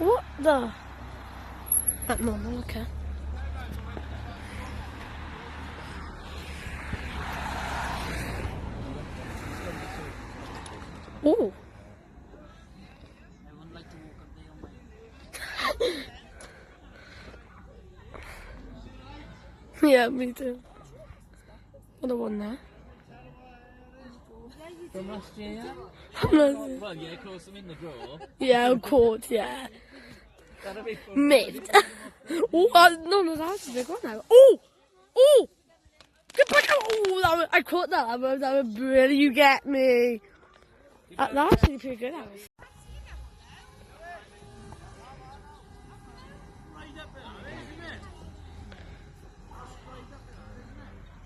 What the? At normal, okay. Oh. I would like to walk up there on my Yeah, me too. Another one there. From last year? From last year. Well, yeah, of course, I'm in the draw. Yeah, of course, yeah. That'll be fun. Mate. Oh, no, that's a big one now. Oh! Oh! Get back out! Oh, I caught that. That was brilliant. You get me. That's actually pretty good. That was.